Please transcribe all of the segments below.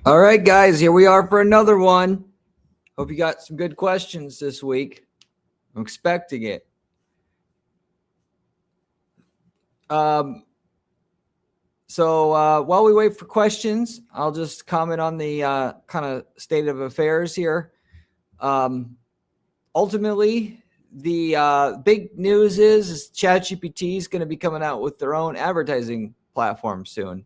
All right, guys, here we are for another one. Hope you got some good questions this week. I'm expecting it. So while we wait for questions, I'll just comment on the kind of state of affairs here. Ultimately, the big news is ChatGPT is going to be coming out with their own advertising platform soon.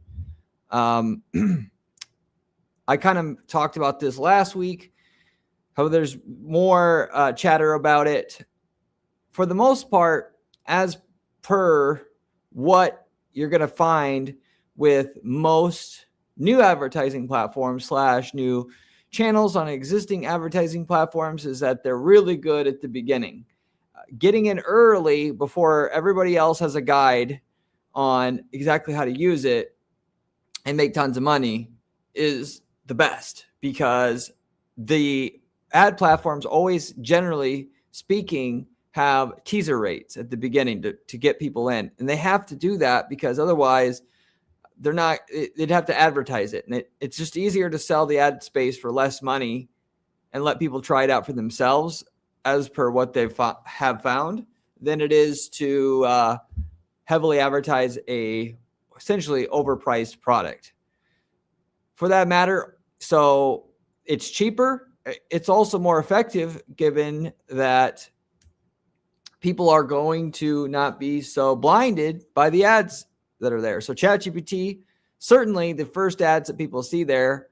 I kind of talked about this last week, how there's more chatter about it. For the most part, as per what you're going to find with most new advertising platforms / new channels on existing advertising platforms, is that they're really good at the beginning. Getting in early before everybody else has a guide on exactly how to use it and make tons of money is the best, because the ad platforms always, generally speaking, have teaser rates at the beginning to get people in. And they have to do that because otherwise they'd have to advertise it. And it's just easier to sell the ad space for less money and let people try it out for themselves as per what they have found than it is to heavily advertise a essentially overpriced product. For that matter, so it's cheaper. It's also more effective, given that people are going to not be so blinded by the ads that are there. So ChatGPT, certainly the first ads that people see there,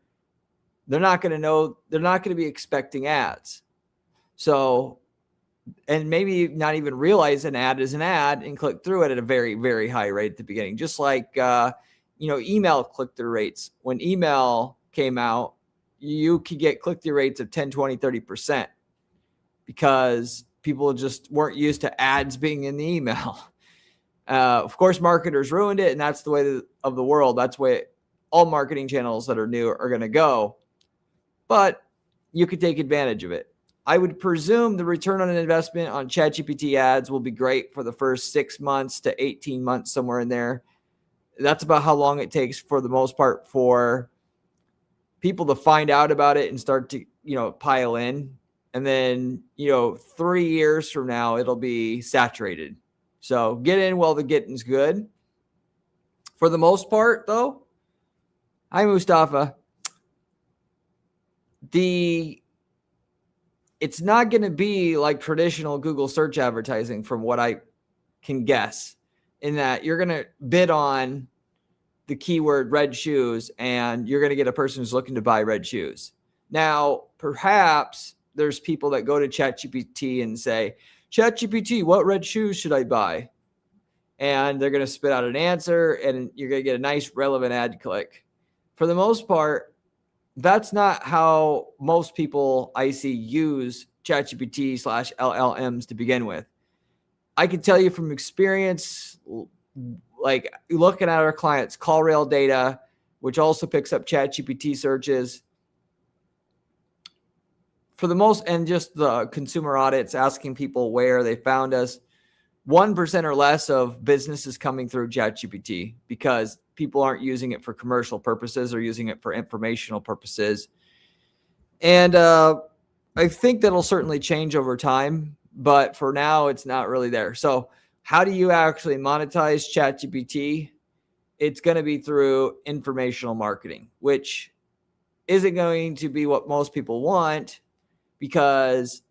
they're not going to know, they're not going to be expecting ads. So, and maybe not even realize an ad is an ad and click through it at a very, very high rate at the beginning. Just like, email click-through rates. When email came out, you could get click-through rates of 10, 20, 30% because people just weren't used to ads being in the email. Of course, marketers ruined it, and that's the way of the world. That's the way all marketing channels that are new are going to go. But you could take advantage of it. I would presume the return on an investment on ChatGPT ads will be great for the first 6 months to 18 months, somewhere in there. That's about how long it takes for the most part for people to find out about it and start to, pile in. And then, 3 years from now, it'll be saturated. So get in while the getting's good. For the most part, though, hi, Mustafa. It's not going to be like traditional Google search advertising, from what I can guess, in that you're going to bid on the keyword red shoes and you're going to get a person who's looking to buy red shoes. Now, perhaps there's people that go to ChatGPT and say, ChatGPT, what red shoes should I buy? And they're going to spit out an answer and you're going to get a nice relevant ad click. For the most part, that's not how most people I see use ChatGPT / LLMs to begin with. I can tell you from experience, like looking at our clients' CallRail data, which also picks up ChatGPT searches, for the most, and just the consumer audits, asking people where they found us, 1% or less of business is coming through ChatGPT because people aren't using it for commercial purposes or using it for informational purposes. And I think that'll certainly change over time, but for now, it's not really there. So how do you actually monetize ChatGPT? It's going to be through informational marketing, which isn't going to be what most people want, because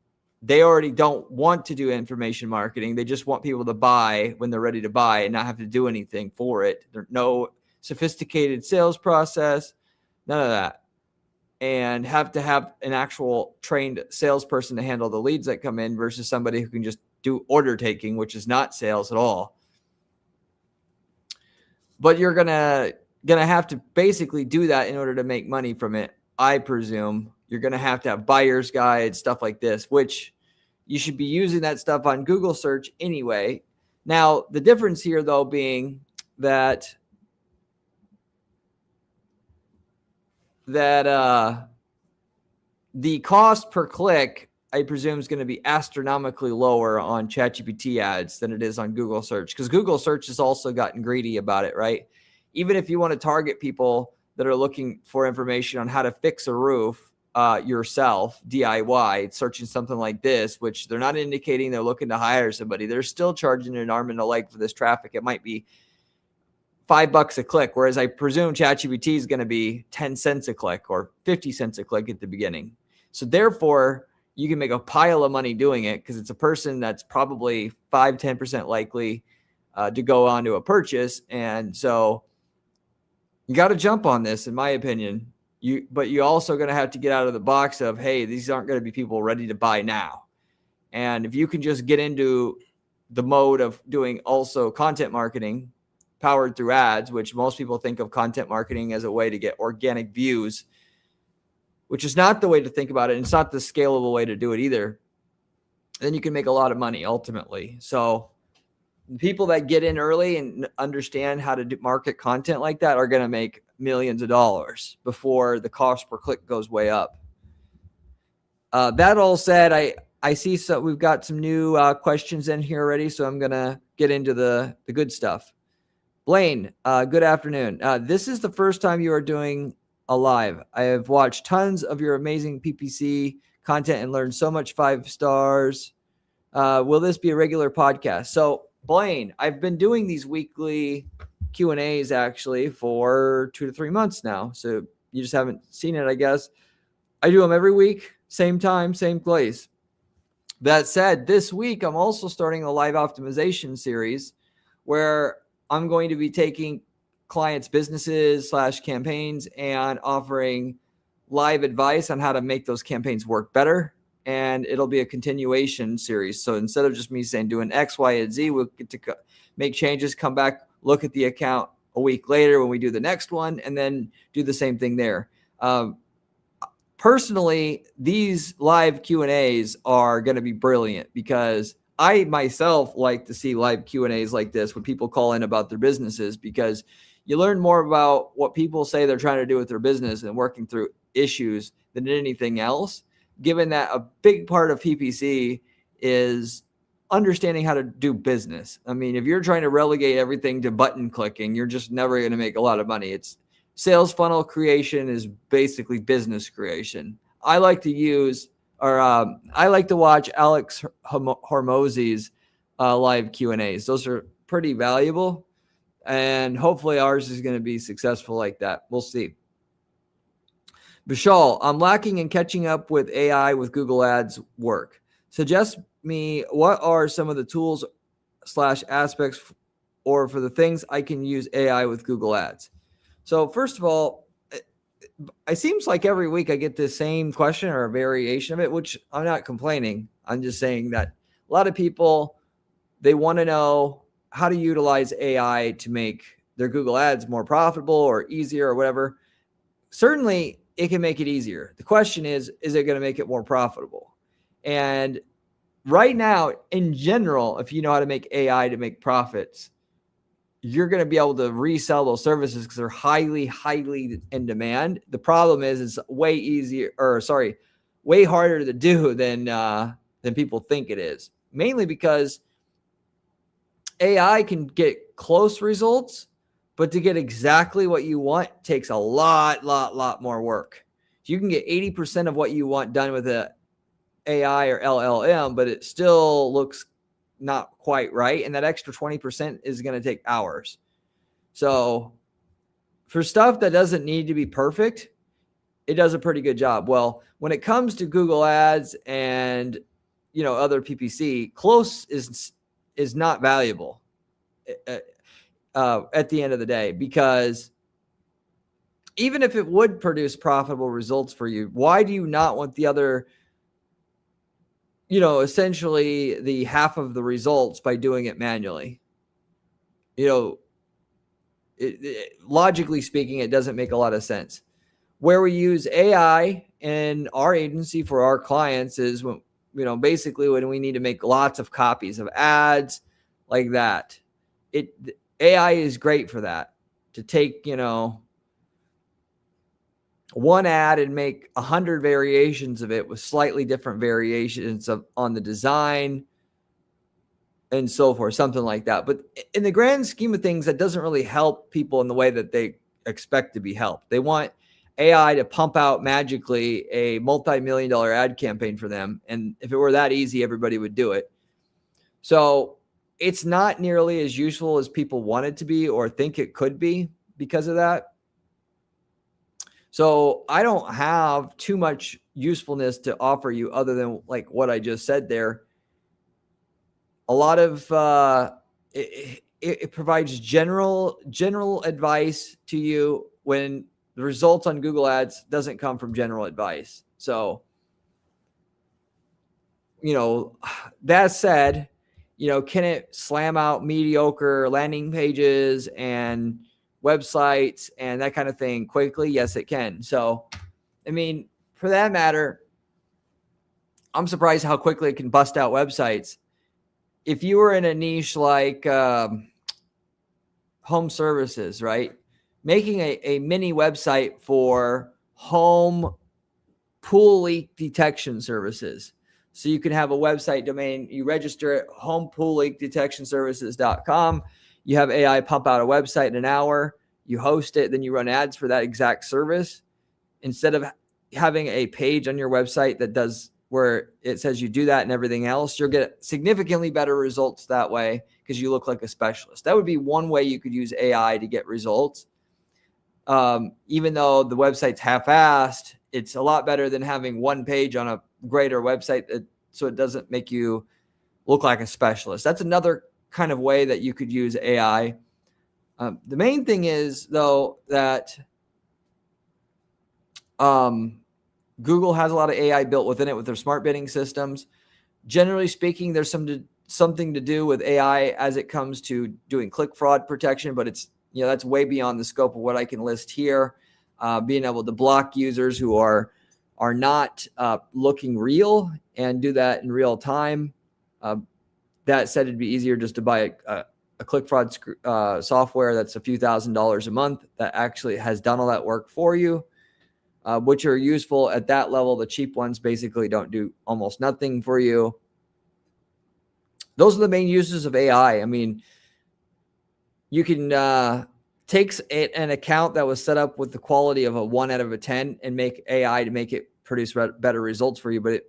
they already don't want to do information marketing. They just want people to buy when they're ready to buy and not have to do anything for it. There's no sophisticated sales process, none of that. And have to have an actual trained salesperson to handle the leads that come in versus somebody who can just do order taking, which is not sales at all. But you're gonna have to basically do that in order to make money from it, I presume. You're going to have buyer's guides, stuff like this, which you should be using that stuff on Google search anyway. Now, the difference here, though, being that the cost per click, I presume, is going to be astronomically lower on ChatGPT ads than it is on Google search, because Google search has also gotten greedy about it, right? Even if you want to target people that are looking for information on how to fix a roof yourself, DIY, searching something like this, which they're not indicating they're looking to hire somebody. They're still charging an arm and a leg for this traffic. It might be $5 a click, whereas I presume ChatGPT is going to be 10 cents a click or 50 cents a click at the beginning. So therefore, you can make a pile of money doing it because it's a person that's probably 5-10% likely to go on to a purchase. And so you got to jump on this, in my opinion. But you also going to have to get out of the box of, hey, these aren't going to be people ready to buy now. And if you can just get into the mode of doing also content marketing powered through ads, which most people think of content marketing as a way to get organic views, which is not the way to think about it. And it's not the scalable way to do it either. Then you can make a lot of money ultimately. So the people that get in early and understand how to market content like that are going to make millions of dollars before the cost per click goes way up. That all said, I see so we've got some new questions in here already, so I'm going to get into the good stuff. Blaine, good afternoon. This is the first time you are doing a live. I have watched tons of your amazing PPC content and learned so much 5 stars. Will this be a regular podcast? So Blaine, I've been doing these weekly Q&As actually for 2 to 3 months now. So you just haven't seen it, I guess. I do them every week, same time, same place. That said, this week, I'm also starting a live optimization series where I'm going to be taking clients' businesses / campaigns and offering live advice on how to make those campaigns work better. And it'll be a continuation series. So instead of just me saying doing X, Y, and Z, we'll get to make changes, come back, look at the account a week later when we do the next one, and then do the same thing there. Personally, these live Q&As are going to be brilliant because I myself like to see live Q&As like this when people call in about their businesses, because you learn more about what people say they're trying to do with their business and working through issues than anything else, given that a big part of PPC is understanding how to do business. I mean, if you're trying to relegate everything to button clicking, you're just never going to make a lot of money. It's sales funnel creation is basically business creation. I like to watch Alex Hormozy's live Q&As. Those are pretty valuable, and hopefully ours is going to be successful like that. We'll see. Vishal, I'm lacking in catching up with AI with Google Ads work. Suggest me what are some of the tools / aspects or for the things I can use AI with Google Ads. So first of all, it seems like every week I get the same question or a variation of it, which I'm not complaining. I'm just saying that a lot of people, they want to know how to utilize AI to make their Google Ads more profitable or easier or whatever. Certainly, it can make it easier. The question is it going to make it more profitable? And right now, in general, if you know how to make AI to make profits, you're going to be able to resell those services because they're highly, highly in demand. The problem is it's way harder to do than people think it is. Mainly because AI can get close results, but to get exactly what you want takes a lot more work. You can get 80% of what you want done with a AI or LLM, but it still looks not quite right. And that extra 20% is going to take hours. So for stuff that doesn't need to be perfect, it does a pretty good job. Well, when it comes to Google Ads and, other PPC, close is not valuable at the end of the day, because even if it would produce profitable results for you, why do you not want the other, essentially the half of the results by doing it manually? Logically speaking, it doesn't make a lot of sense. Where we use AI in our agency for our clients is when, basically when we need to make lots of copies of ads like that. AI is great for that, to take, one ad and make 100 variations of it with slightly different variations on the design and so forth, something like that. But in the grand scheme of things, that doesn't really help people in the way that they expect to be helped. They want AI to pump out magically a multi-million-dollar ad campaign for them. And if it were that easy, everybody would do it. So it's not nearly as useful as people want it to be or think it could be because of that. So I don't have too much usefulness to offer you other than like what I just said there. A lot of it provides general advice to you when the results on Google Ads doesn't come from general advice. So, that said, can it slam out mediocre landing pages and websites and that kind of thing quickly? Yes, it can. So, I mean, for that matter, I'm surprised how quickly it can bust out websites. If you were in a niche like home services, right? Making a mini website for home pool leak detection services. So you can have a website domain, you register at homepoolleakdetectionservices.com. You have AI pump out a website in an hour, you host it, then you run ads for that exact service. Instead of having a page on your website that does where it says you do that and everything else, you'll get significantly better results that way because you look like a specialist. That would be one way you could use AI to get results. Even though the website's half-assed, it's a lot better than having one page on a greater website so it doesn't make you look like a specialist. That's another kind of way that you could use AI. The main thing is, though, that Google has a lot of AI built within it with their smart bidding systems. Generally speaking, there's something to do with AI as it comes to doing click fraud protection, but it's that's way beyond the scope of what I can list here. Being able to block users who are not looking real and do that in real time. That said, it'd be easier just to buy a click fraud software that's a few $1,000s a month that actually has done all that work for you, which are useful at that level. The cheap ones basically don't do almost nothing for you. Those are the main uses of AI. I mean, you can take an account that was set up with the quality of a 1 out of 10 and make AI to make it produce better results for you, but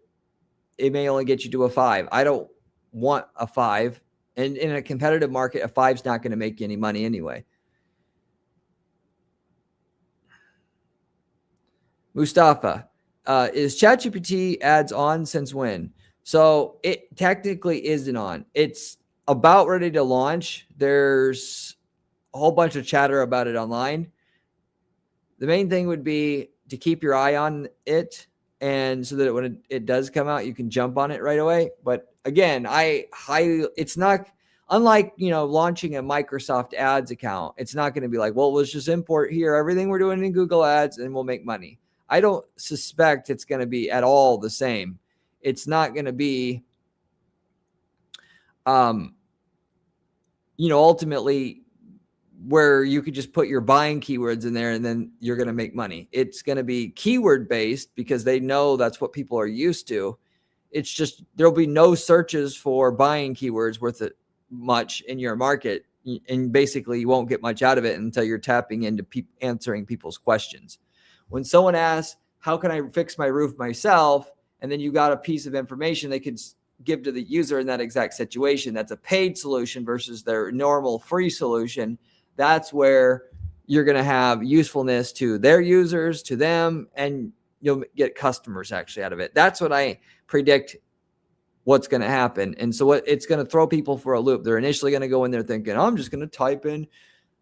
it may only get you to a 5. I don't want a 5. And in a competitive market, a 5's not going to make you any money anyway. Mustafa, is ChatGPT Ads on since when? So it technically isn't on. It's about ready to launch. There's a whole bunch of chatter about it online. The main thing would be to keep your eye on it, and so that when it does come out, you can jump on it right away. But again, it's not unlike, launching a Microsoft Ads account. It's not going to be like, well, let's just import here everything we're doing in Google Ads and we'll make money. I don't suspect it's going to be at all the same. It's not going to be, ultimately where you could just put your buying keywords in there and then you're going to make money. It's going to be keyword based because they know that's what people are used to. It's just there'll be no searches for buying keywords worth it much in your market. And basically you won't get much out of it until you're tapping into answering people's questions. When someone asks, how can I fix my roof myself? And then you got a piece of information they could give to the user in that exact situation. That's a paid solution versus their normal free solution. That's where you're going to have usefulness to their users, to them, and you'll get customers actually out of it. That's what I predict what's going to happen. And so it's going to throw people for a loop. They're initially going to go in there thinking, I'm just going to type in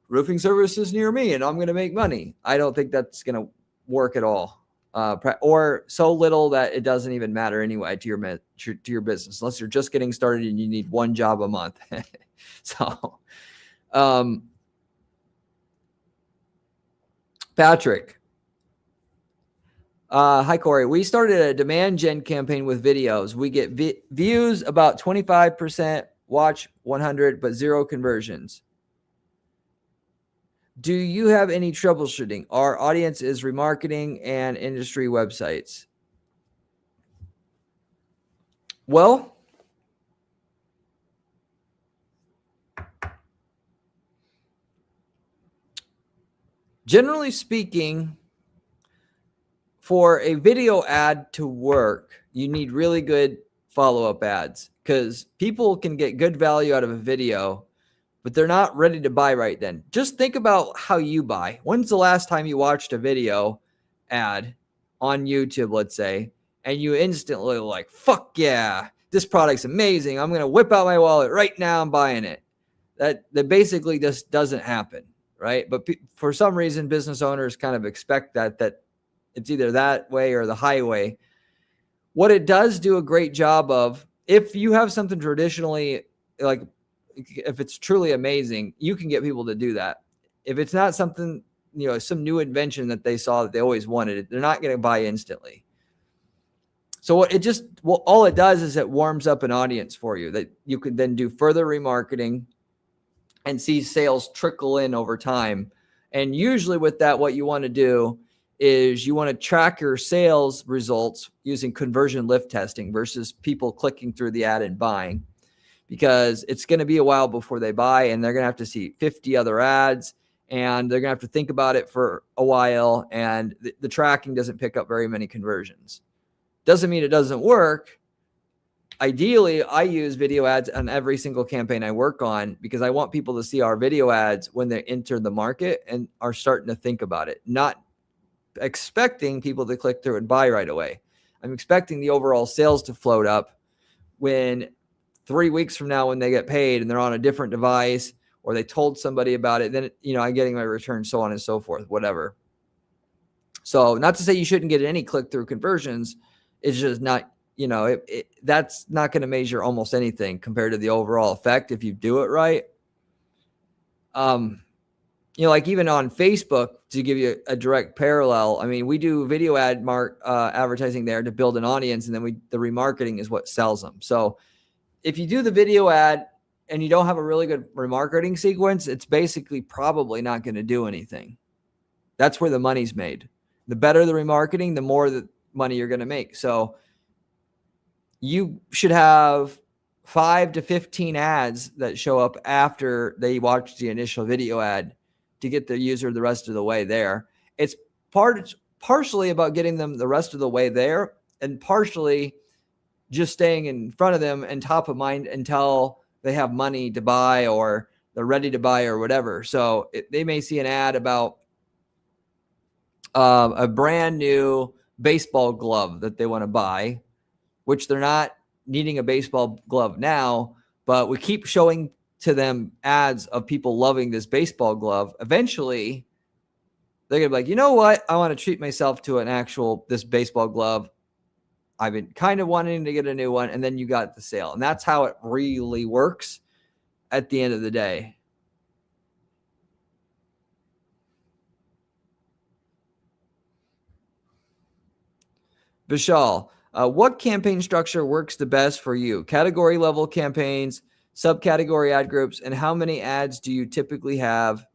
roofing services near me and I'm going to make money. I don't think that's going to work at all. Or so little that it doesn't even matter anyway to your business, unless you're just getting started and you need one job a month. So, Patrick, hi Corey. We started a demand gen campaign with videos. We get views about 25%, watch 100, but 0 conversions. Do you have any troubleshooting? Our audience is remarketing and industry websites. Well, Generally speaking, for a video ad to work, you need really good follow-up ads, because people can get good value out of a video, but they're not ready to buy right then. Just think about how you buy. When's the last time you watched a video ad on YouTube, let's say, and you instantly like, fuck yeah, this product's amazing. I'm going to whip out my wallet right now. I'm buying it. That basically just doesn't happen, right? But for some reason, business owners kind of expect that it's either that way or the highway. What it does do a great job of, if you have something traditionally, like if it's truly amazing, you can get people to do that. If it's not something, some new invention that they saw that they always wanted, they're not going to buy instantly. So all it does is it warms up an audience for you that you could then do further remarketing and see sales trickle in over time. And usually with that, what you want to do is you want to track your sales results using conversion lift testing versus people clicking through the ad and buying, because it's going to be a while before they buy, and they're going to have to see 50 other ads, and they're going to have to think about it for a while, and the tracking doesn't pick up very many conversions. Doesn't mean it doesn't work. Ideally, I use video ads on every single campaign I work on, because I want people to see our video ads when they enter the market and are starting to think about it, not expecting people to click through and buy right away. I'm expecting the overall sales to float up when 3 weeks from now, when they get paid and they're on a different device, or they told somebody about it, then, I'm getting my return, so on and so forth, whatever. So not to say you shouldn't get any click-through conversions. It's just not, that's not going to measure almost anything compared to the overall effect if you do it right. Like even on Facebook, to give you a direct parallel, I mean, we do video advertising there to build an audience, and then the remarketing is what sells them. So if you do the video ad and you don't have a really good remarketing sequence, it's basically probably not going to do anything. That's where the money's made. The better the remarketing, the more the money you're going to make. So you should have 5 to 15 ads that show up after they watch the initial video ad to get the user the rest of the way there. It's partially about getting them the rest of the way there, and partially just staying in front of them and top of mind until they have money to buy or they're ready to buy or whatever. So they may see an ad about a brand new baseball glove that they want to buy, which they're not needing a baseball glove now, but we keep showing to them ads of people loving this baseball glove. Eventually, they're going to be like, you know what? I want to treat myself to this baseball glove. I've been kind of wanting to get a new one. And then you got the sale. And that's how it really works at the end of the day. Vishal, what campaign structure works the best for you? Category level campaigns, subcategory ad groups, and how many ads do you typically have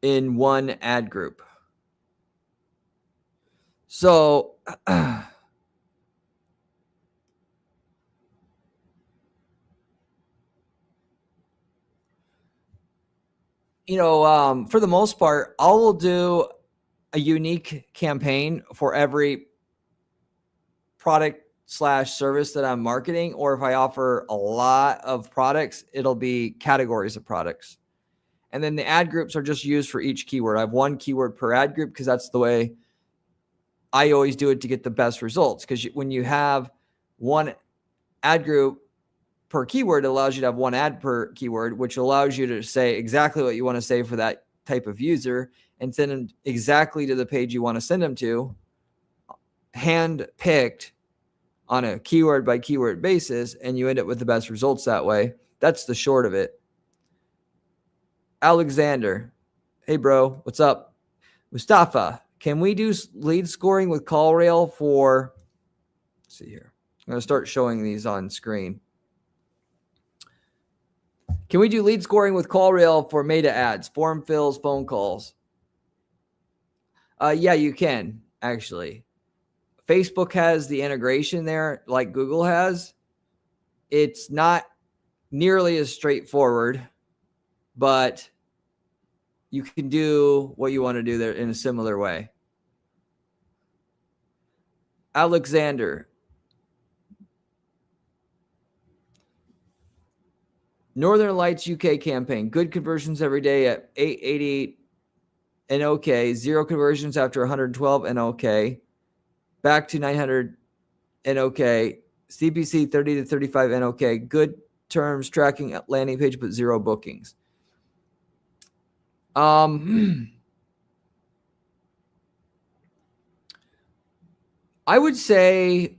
in one ad group? So, for the most part, I will do a unique campaign for every product / service that I'm marketing, or if I offer a lot of products, it'll be categories of products. And then the ad groups are just used for each keyword. I have one keyword per ad group because that's the way I always do it to get the best results. Because when you have one ad group per keyword, it allows you to have one ad per keyword, which allows you to say exactly what you want to say for that type of user and send them exactly to the page you want to send them to, hand-picked on a keyword by keyword basis, and you end up with the best results that way. That's the short of it. Alexander, hey bro, what's up? Mustafa, can we do lead scoring with CallRail for, let's see here. I'm going to start showing these on screen. Can we do lead scoring with CallRail for meta ads, form fills, phone calls? Yeah, you can actually. Facebook has the integration there like Google has. It's not nearly as straightforward, but you can do what you want to do there in a similar way. Alexander. Northern Lights UK campaign. Good conversions every day at 888 and okay. 0 conversions after 112 and okay. Back to 900 and okay. CPC 30 to 35 and okay. Good terms tracking at landing page, but 0 bookings. I would say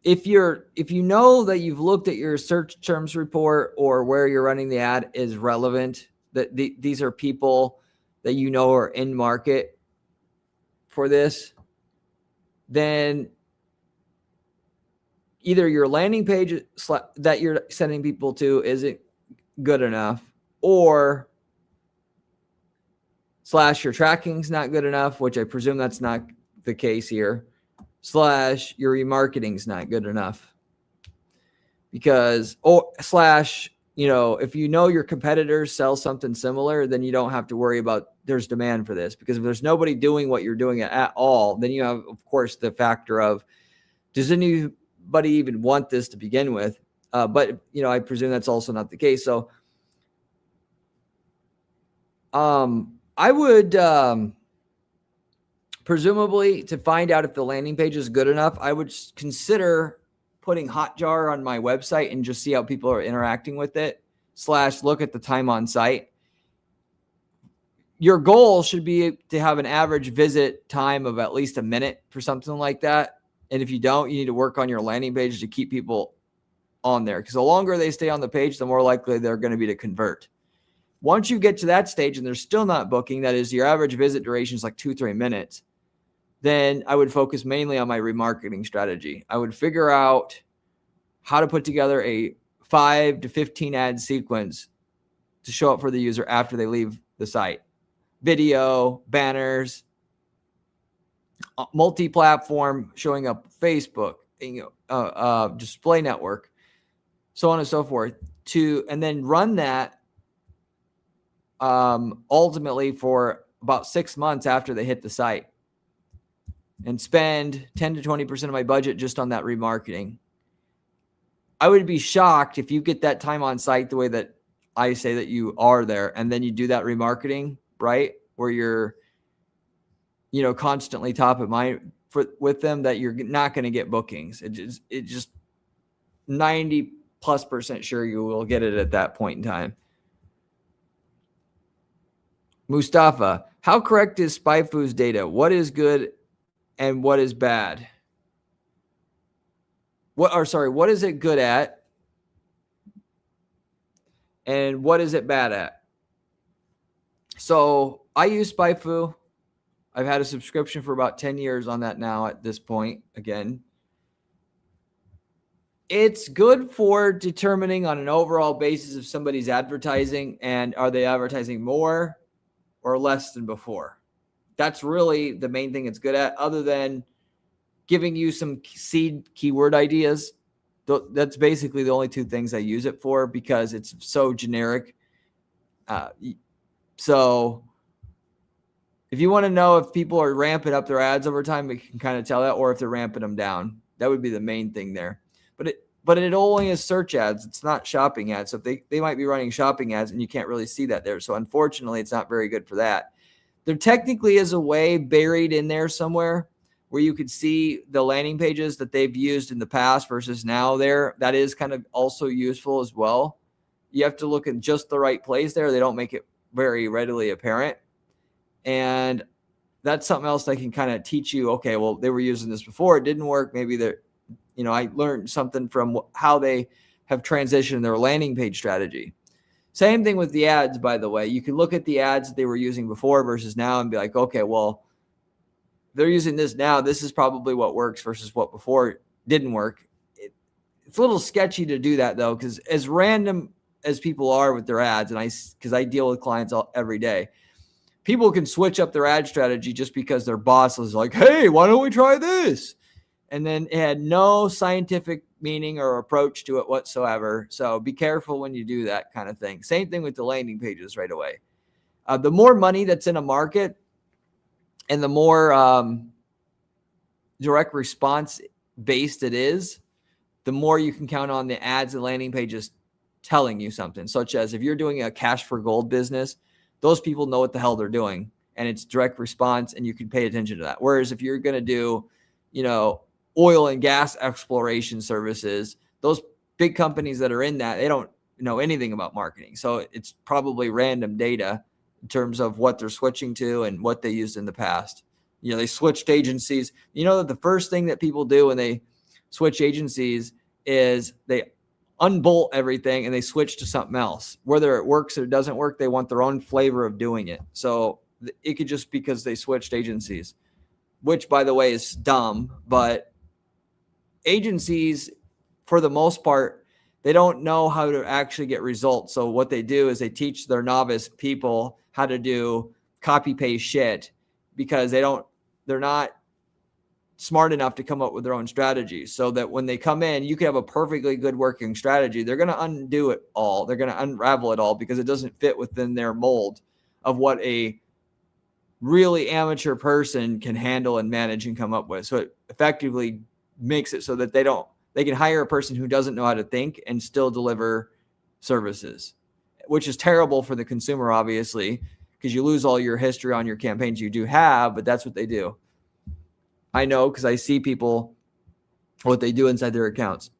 if you know that you've looked at your search terms report or where you're running the ad is relevant, that these are people that you know are in market for this, then either your landing page that you're sending people to isn't good enough, or / your tracking's not good enough, which I presume that's not the case here, / your remarketing's not good enough. Because, if you know your competitors sell something similar, then you don't have to worry about there's demand for this. Because if there's nobody doing what you're doing at all, then you have, of course, the factor of, does anybody even want this to begin with? But I presume that's also not the case. So I would presumably, to find out if the landing page is good enough, I would consider putting Hotjar on my website and just see how people are interacting with it / look at the time on site. Your goal should be to have an average visit time of at least a minute for something like that. And if you don't, you need to work on your landing page to keep people on there, because the longer they stay on the page, the more likely they're going to be to convert. Once you get to that stage and they're still not booking, that is, your average visit duration is like 2-3 minutes, then I would focus mainly on my remarketing strategy. I would figure out how to put together a 5 to 15 ad sequence to show up for the user after they leave the site. Video, banners, multi-platform, showing up Facebook, display network, so on and so forth, and then run that ultimately for about 6 months after they hit the site, and spend 10 to 20% of my budget just on that remarketing. I would be shocked if you get that time on site the way that I say that you are there, and then you do that remarketing, right, where you're constantly top of mind with them, that you're not going to get bookings. It just 90+% sure you will get it at that point in time. Mustafa, how correct is SpyFu's data? What is good and what is bad? What is it good at? And what is it bad at? So I use SpyFu. I've had a subscription for about 10 years on that now at this point. Again, it's good for determining on an overall basis if somebody's advertising, and are they advertising more or less than before. That's really the main thing it's good at, other than giving you some seed keyword ideas. That's basically the only 2 things I use it for, because it's so generic. So if you want to know if people are ramping up their ads over time, you can kind of tell that, or if they're ramping them down. That would be the main thing there. But it only is search ads. It's not shopping ads. So they might be running shopping ads, and you can't really see that there. So unfortunately, it's not very good for that. There technically is a way buried in there somewhere where you could see the landing pages that they've used in the past versus now there. That is kind of also useful as well. You have to look in just the right place there. They don't make it very readily apparent. And that's something else that can kind of teach you, okay, well, they were using this before. It didn't work. Maybe they're, I learned something from how they have transitioned their landing page strategy. Same thing with the ads, by the way. You can look at the ads that they were using before versus now and be like, okay, well, they're using this now. This is probably what works versus what before didn't work. It's a little sketchy to do that, though, because as random as people are with their ads, and because I deal with clients every day, people can switch up their ad strategy just because their boss is like, hey, why don't we try this? And then it had no scientific meaning or approach to it whatsoever. So be careful when you do that kind of thing. Same thing with the landing pages right away. The more money that's in a market and the more direct response based it is, the more you can count on the ads and landing pages telling you something, such as if you're doing a cash for gold business, those people know what the hell they're doing and it's direct response and you can pay attention to that. Whereas if you're going to do, oil and gas exploration services, those big companies that are in that, they don't know anything about marketing. So it's probably random data in terms of what they're switching to and what they used in the past. They switched agencies. The first thing that people do when they switch agencies is they unbolt everything and they switch to something else. Whether it works or it doesn't work, they want their own flavor of doing it. So it could just because they switched agencies, which by the way is dumb, but agencies, for the most part, they don't know how to actually get results. So what they do is they teach their novice people how to do copy paste shit because they're not smart enough to come up with their own strategies, so that when they come in, you can have a perfectly good working strategy. They're going to undo it all. They're going to unravel it all because it doesn't fit within their mold of what a really amateur person can handle and manage and come up with. So it effectively makes it so that they can hire a person who doesn't know how to think and still deliver services, which is terrible for the consumer, obviously, because you lose all your history on your campaigns you do have, but that's what they do. I know because I see people, what they do inside their accounts.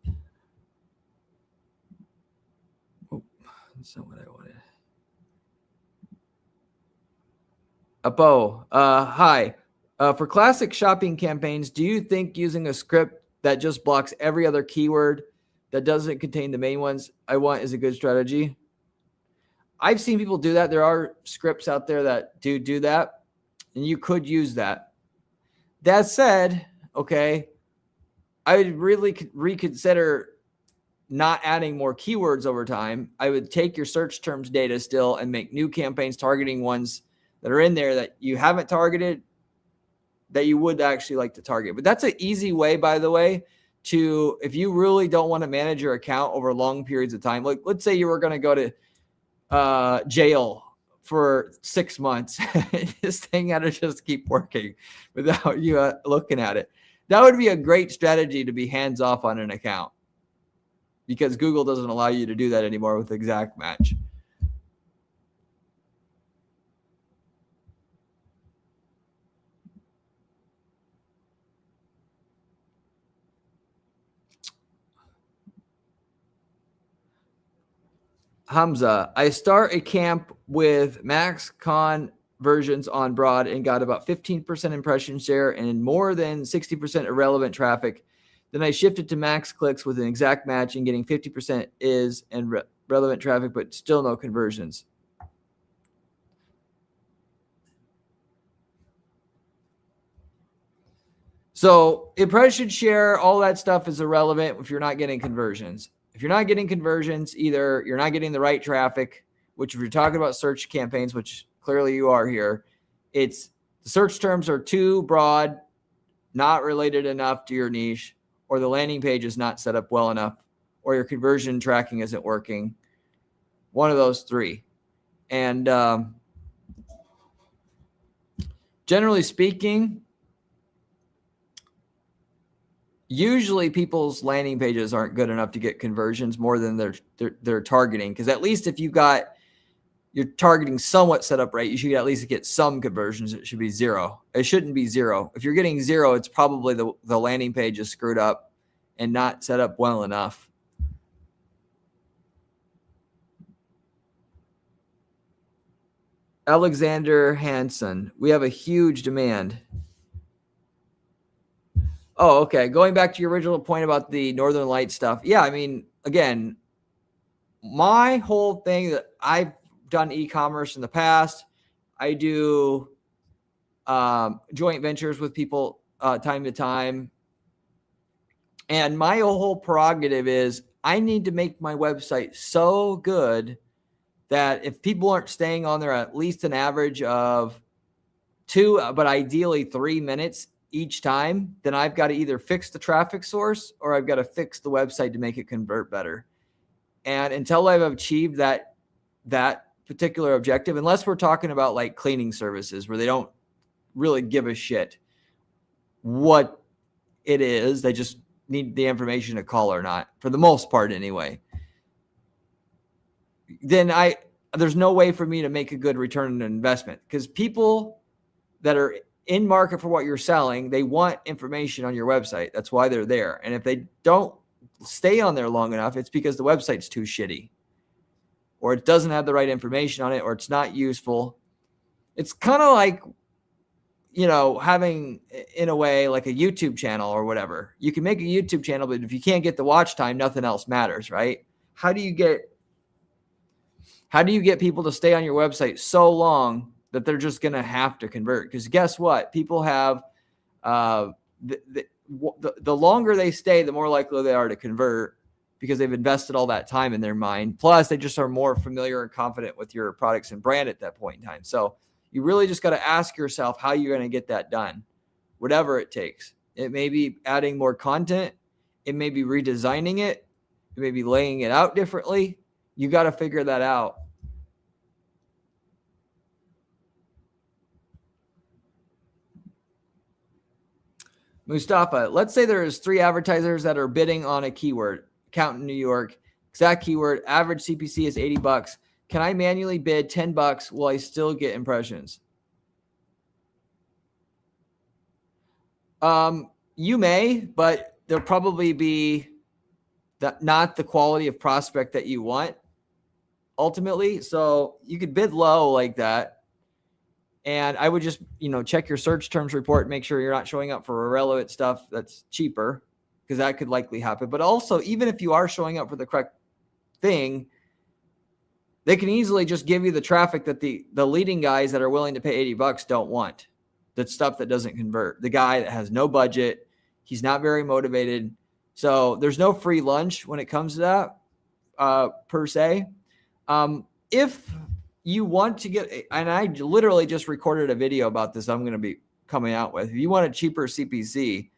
Oh, that's not what I wanted. Apo, hi. For classic shopping campaigns, do you think using a script that just blocks every other keyword that doesn't contain the main ones I want is a good strategy? I've seen people do that. There are scripts out there that do that, and you could use that. That said, okay, I would really reconsider not adding more keywords over time. I would take your search terms data still and make new campaigns targeting ones that are in there that you haven't targeted that you would actually like to target. But that's an easy way, by the way, to, if you really don't want to manage your account over long periods of time, like let's say you were going to go to jail for 6 months, this thing had to just keep working without you looking at it. That would be a great strategy to be hands off on an account because Google doesn't allow you to do that anymore with exact match. Hamza, I start a camp with max conversions on broad and got about 15% impression share and more than 60% irrelevant traffic. Then I shifted to max clicks with an exact match and getting 50% is and relevant traffic, but still no conversions. So impression share, all that stuff is irrelevant if you're not getting conversions. If you're not getting conversions, either you're not getting the right traffic, which if you're talking about search campaigns, which clearly you are here, it's the search terms are too broad, not related enough to your niche, or the landing page is not set up well enough, or your conversion tracking isn't working. One of those three. And generally speaking, usually people's landing pages aren't good enough to get conversions more than they're targeting. Because at least if you're targeting somewhat set up right, you should at least get some conversions. It should be zero. It shouldn't be zero. If you're getting zero, it's probably the landing page is screwed up and not set up well enough. Alexander Hansen, we have a huge demand. Oh, okay. Going back to your original point about the Northern Light stuff. Yeah, I mean, again, my whole thing that I've done e-commerce in the past, I do joint ventures with people time to time. And my whole prerogative is I need to make my website so good that if people aren't staying on there at least an average of 2, but ideally 3 minutes each time, then I've got to either fix the traffic source or I've got to fix the website to make it convert better. And until I've achieved that particular objective, unless we're talking about like cleaning services where they don't really give a shit what it is, they just need the information to call or not, for the most part anyway, then there's no way for me to make a good return on investment, because people that are in market for what you're selling, they want information on your website. That's why they're there. And if they don't stay on there long enough, it's because the website's too shitty, or it doesn't have the right information on it, or it's not useful. It's kind of like, having, in a way, like a YouTube channel or whatever. You can make a YouTube channel, but if you can't get the watch time, nothing else matters, right? How do you get people to stay on your website so long that they're just going to have to convert? Because guess what? People have, the longer they stay, the more likely they are to convert, because they've invested all that time in their mind. Plus, they just are more familiar and confident with your products and brand at that point in time. So you really just got to ask yourself how you're going to get that done, whatever it takes. It may be adding more content. It may be redesigning it. It may be laying it out differently. You got to figure that out. Mustafa, let's say there's 3 advertisers that are bidding on a keyword. Account in New York, exact keyword, average CPC is $80. Can I manually bid $10? Will I still get impressions? You may, but there'll probably be not the quality of prospect that you want ultimately. So you could bid low like that. And I would just, check your search terms report, make sure you're not showing up for irrelevant stuff that's cheaper, because that could likely happen. But also, even if you are showing up for the correct thing, they can easily just give you the traffic that the leading guys that are willing to pay $80 don't want. That's stuff that doesn't convert. The guy that has no budget, he's not very motivated. So there's no free lunch when it comes to that, per se. If you want to get, and I literally just recorded a video about this I'm going to be coming out with. If you want a cheaper CPC,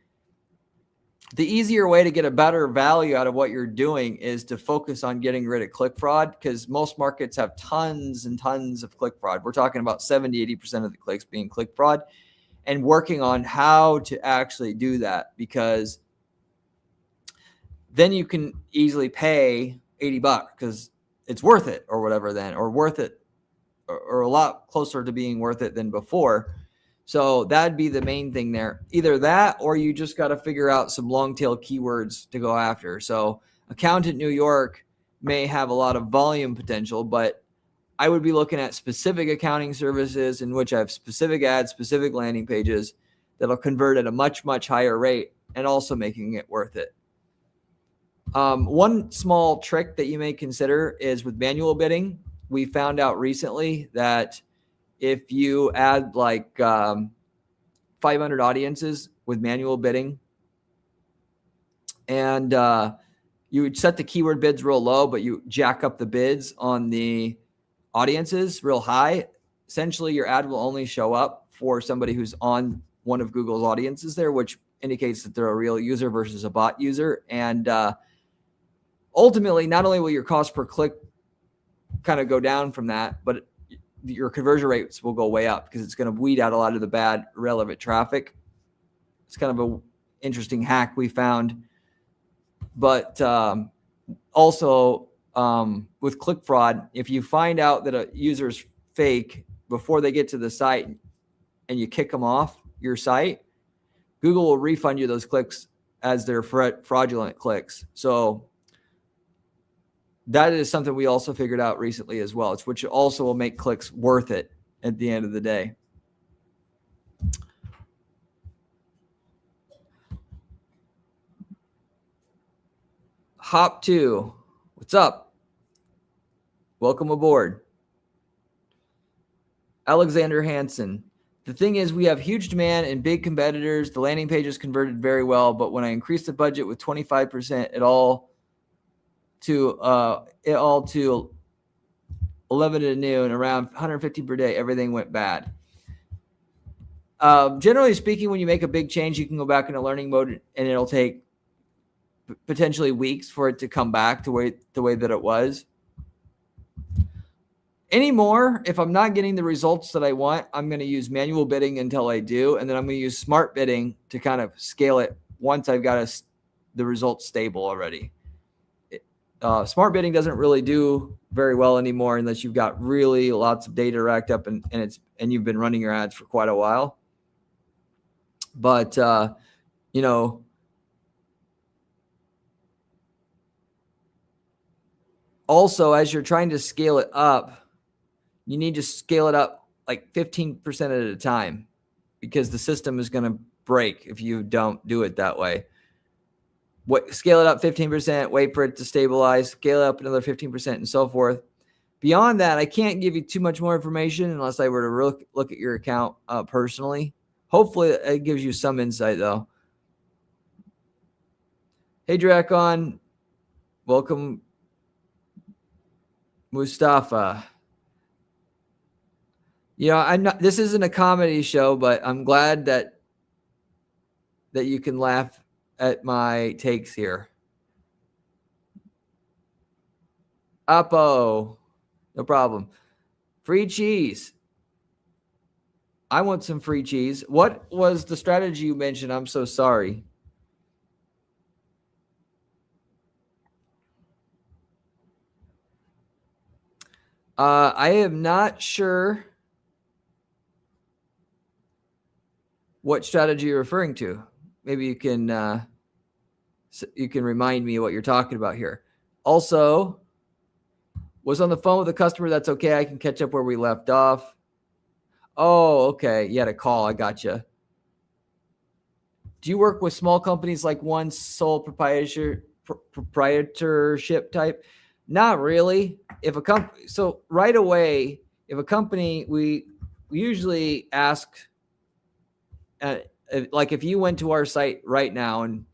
the easier way to get a better value out of what you're doing is to focus on getting rid of click fraud, because most markets have tons and tons of click fraud. We're talking about 70-80% of the clicks being click fraud, and working on how to actually do that, because then you can easily pay $80 because it's worth it, or whatever then, or worth it, or a lot closer to being worth it than before. So that'd be the main thing there. Either that, or you just got to figure out some long tail keywords to go after. So Accountant New York may have a lot of volume potential, but I would be looking at specific accounting services in which I have specific ads, specific landing pages that'll convert at a much, much higher rate, and also making it worth it. One small trick that you may consider is with manual bidding. We found out recently that if you add like 500 audiences with manual bidding, and you would set the keyword bids real low, but you jack up the bids on the audiences real high, essentially your ad will only show up for somebody who's on one of Google's audiences there, which indicates that they're a real user versus a bot user. And ultimately, not only will your cost per click kind of go down from that, but your conversion rates will go way up, because it's going to weed out a lot of the bad, relevant traffic. It's kind of an interesting hack we found. But also with click fraud, if you find out that a user's fake before they get to the site and you kick them off your site, Google will refund you those clicks as their fraudulent clicks. So that is something we also figured out recently as well. It's which also will make clicks worth it at the end of the day. Hop2, what's up? Welcome aboard. Alexander Hansen. The thing is, we have huge demand and big competitors. The landing pages converted very well, but when I increased the budget with 25%, it all to 11 to noon, around 150 per day, everything went bad. Generally speaking, when you make a big change, you can go back into learning mode and it'll take potentially weeks for it to come back to the way that it was. Anymore, if I'm not getting the results that I want, I'm going to use manual bidding until I do. And then I'm going to use smart bidding to kind of scale it once I've got the results stable already. Smart bidding doesn't really do very well anymore unless you've got really lots of data racked up and you've been running your ads for quite a while. But, also, as you're trying to scale it up, you need to scale it up like 15% at a time because the system is going to break if you don't do it that way. Scale it up 15%, wait for it to stabilize, scale it up another 15% and so forth. Beyond that, I can't give you too much more information unless I were to look at your account personally. Hopefully it gives you some insight though. Hey, Drakon. Welcome, Mustafa. This isn't a comedy show, but I'm glad that you can laugh at my takes here. Oppo, no problem. Free cheese. I want some free cheese. What was the strategy you mentioned? I'm so sorry. I am not sure what strategy you're referring to. Maybe you can remind me what you're talking about here. Also, was on the phone with a customer. That's okay. I can catch up where we left off. Oh, okay. You had a call. I gotcha. Do you work with small companies like one sole proprietorship type? Not really. So right away, if a company, we usually ask, like if you went to our site right now and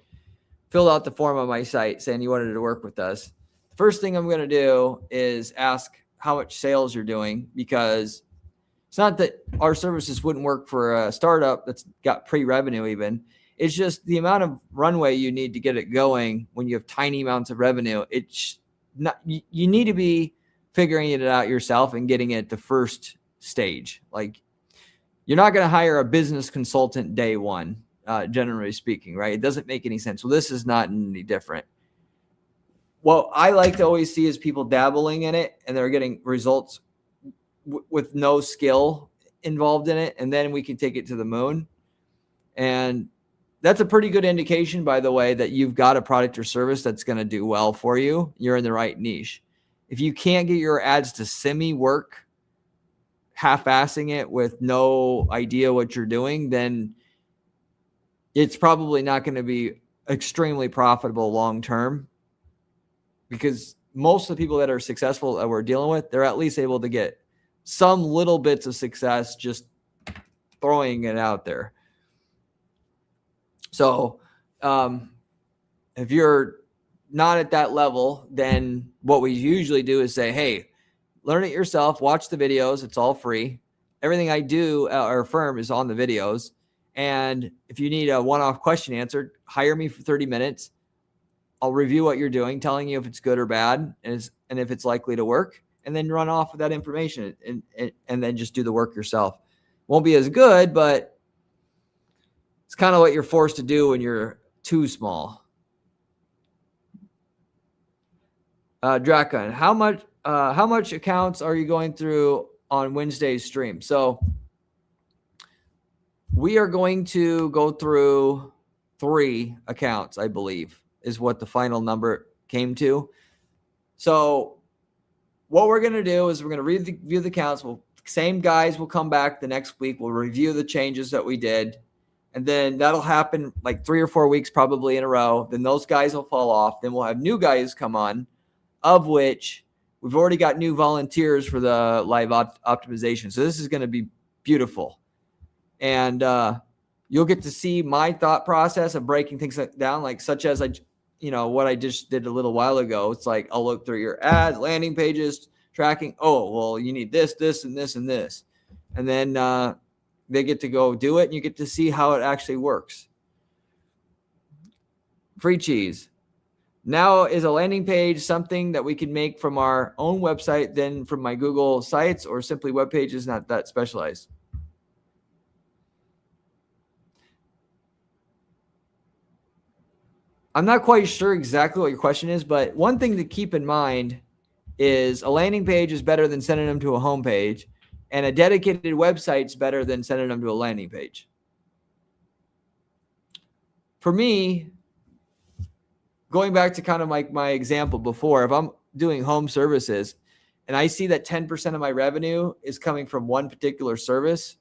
filled out the form on my site saying you wanted to work with us, the first thing I'm going to do is ask how much sales you're doing, because it's not that our services wouldn't work for a startup that's got pre-revenue even. It's just the amount of runway you need to get it going when you have tiny amounts of revenue. It's not, you need to be figuring it out yourself and getting it at the first stage. Like, you're not going to hire a business consultant day one, generally speaking, right? It doesn't make any sense. Well, this is not any different. What I like to always see is people dabbling in it and they're getting results with no skill involved in it. And then we can take it to the moon. And that's a pretty good indication, by the way, that you've got a product or service that's going to do well for you. You're in the right niche. If you can't get your ads to semi-work, half-assing it with no idea what you're doing, then it's probably not going to be extremely profitable long-term, because most of the people that are successful that we're dealing with, they're at least able to get some little bits of success just throwing it out there. So if you're not at that level, then what we usually do is say, hey, learn it yourself, watch the videos. It's all free. Everything I do at our firm is on the videos. And if you need a one-off question answered, hire me for 30 minutes. I'll review what you're doing, telling you if it's good or bad and if it's likely to work, and then run off with that information and then just do the work yourself. Won't be as good, but it's kind of what you're forced to do when you're too small. Drakon, how much accounts are you going through on Wednesday's stream? So we are going to go through 3 accounts, I believe, is what the final number came to. So what we're going to do is we're going to review the accounts. Same guys will come back the next week. We'll review the changes that we did. And then that'll happen like 3 or 4 weeks probably in a row. Then those guys will fall off. Then we'll have new guys come on, of which we've already got new volunteers for the live optimization. So this is going to be beautiful. And you'll get to see my thought process of breaking things down, like such as what I just did a little while ago. It's like, I'll look through your ads, landing pages, tracking. Oh, well, you need this, this, and this, and this. And then they get to go do it and you get to see how it actually works. Free cheese. Now, is a landing page something that we can make from our own website than from my Google sites, or simply web pages not that specialized? I'm not quite sure exactly what your question is, but one thing to keep in mind is a landing page is better than sending them to a home page, and a dedicated website is better than sending them to a landing page. For me, going back to kind of like my example before, if I'm doing home services and I see that 10% of my revenue is coming from one particular service,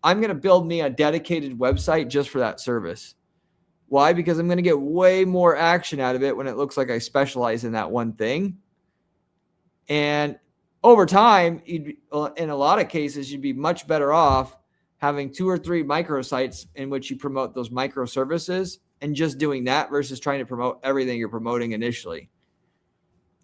I'm going to build me a dedicated website just for that service. Why? Because I'm going to get way more action out of it when it looks like I specialize in that one thing. And over time, in a lot of cases, you'd be much better off having 2 or 3 microsites in which you promote those microservices and just doing that versus trying to promote everything you're promoting initially.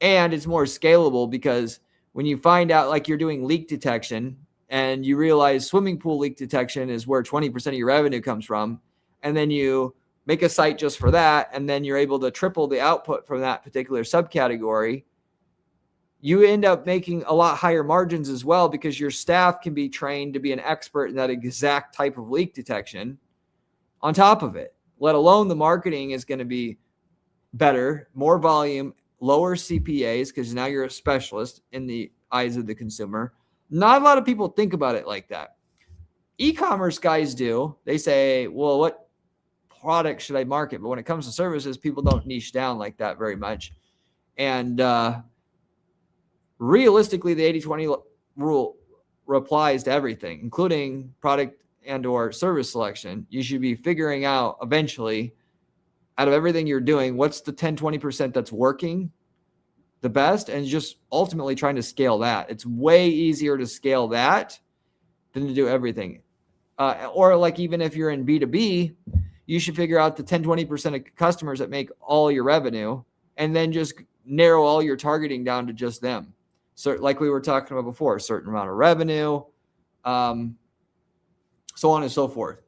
And it's more scalable because when you find out, like, you're doing leak detection and you realize swimming pool leak detection is where 20% of your revenue comes from, and then you make a site just for that, and then you're able to triple the output from that particular subcategory, you end up making a lot higher margins as well, because your staff can be trained to be an expert in that exact type of leak detection on top of it. Let alone the marketing is going to be better, more volume, lower CPAs, because now you're a specialist in the eyes of the consumer. Not a lot of people think about it like that. E-commerce guys do. They say, well, what product should I market? But when it comes to services, people don't niche down like that very much. And realistically, the 80-20 rule applies to everything, including product and or service selection. You should be figuring out eventually, out of everything you're doing, what's the 10-20% that's working the best, and just ultimately trying to scale that. It's way easier to scale that than to do everything. Or like, even if you're in B2B, you should figure out the 10-20% of customers that make all your revenue, and then just narrow all your targeting down to just them. So like we were talking about before, a certain amount of revenue, so on and so forth.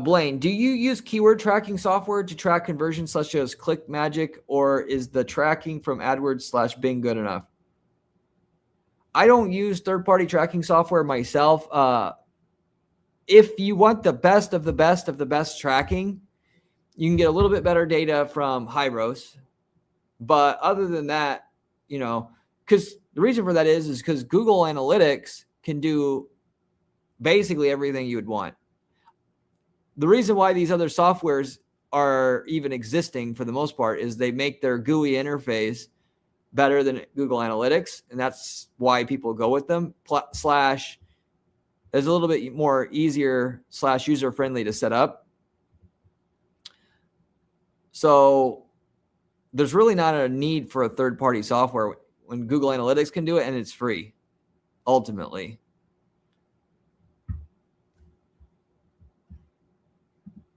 Blaine, do you use keyword tracking software to track conversions such as ClickMagick, or is the tracking from AdWords/Bing good enough? I don't use third-party tracking software myself. If you want the best of the best of the best tracking, you can get a little bit better data from Hyros. But other than that, because the reason for that is because Google Analytics can do basically everything you would want. The reason why these other softwares are even existing for the most part is they make their GUI interface better than Google Analytics, and that's why people go with them. Slash is a little bit more easier / user-friendly to set up. So there's really not a need for a third-party software when Google Analytics can do it, and it's free, ultimately.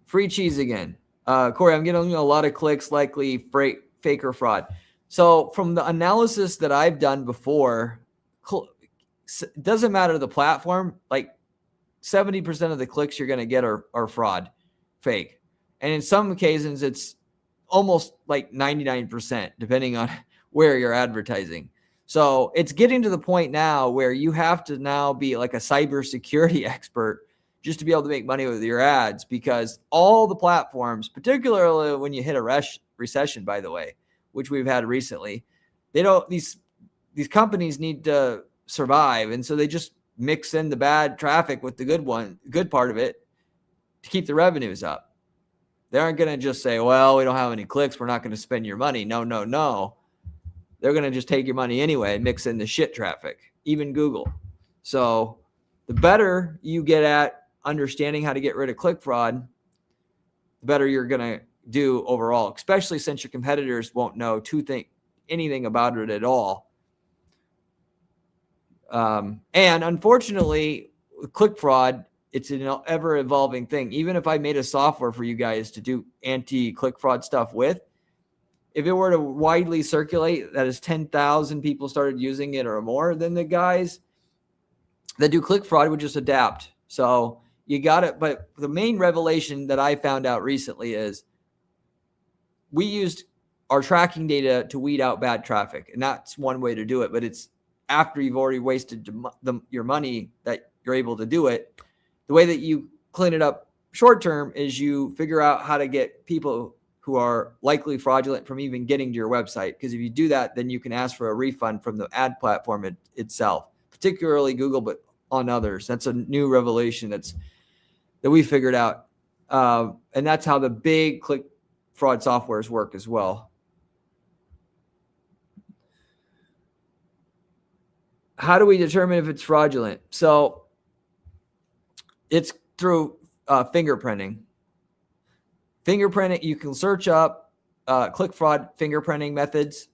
Free cheese again. Corey, I'm getting a lot of clicks, likely fake or fraud. So from the analysis that I've done before, it doesn't matter the platform, like 70% of the clicks you're going to get are fraud, fake. And in some occasions, it's almost like 99%, depending on where you're advertising. So it's getting to the point now where you have to now be like a cybersecurity expert just to be able to make money with your ads, because all the platforms, particularly when you hit a recession, by the way, which we've had recently, these companies need to survive. And so they just mix in the bad traffic with the good part of it to keep the revenues up. They aren't going to just say, well, we don't have any clicks, we're not going to spend your money. No. They're going to just take your money anyway and mix in the shit traffic, even Google. So the better you get at understanding how to get rid of click fraud, the better you're going to do overall, especially since your competitors won't know anything about it at all. And unfortunately, click fraud, it's an ever evolving thing. Even if I made a software for you guys to do anti-click fraud stuff with, if it were to widely circulate, that is 10,000 people started using it or more, then the guys that do click fraud would just adapt. So you got it. But the main revelation that I found out recently is we used our tracking data to weed out bad traffic. And that's one way to do it. But it's after you've already wasted your money that you're able to do it. The way that you clean it up short term is you figure out how to get people who are likely fraudulent from even getting to your website. Because if you do that, then you can ask for a refund from the ad platform itself, particularly Google, but on others. That's a new revelation that we figured out. And that's how the big click fraud softwares work as well. How do we determine if it's fraudulent? So it's through fingerprinting. Fingerprinting, you can search up click fraud fingerprinting methods.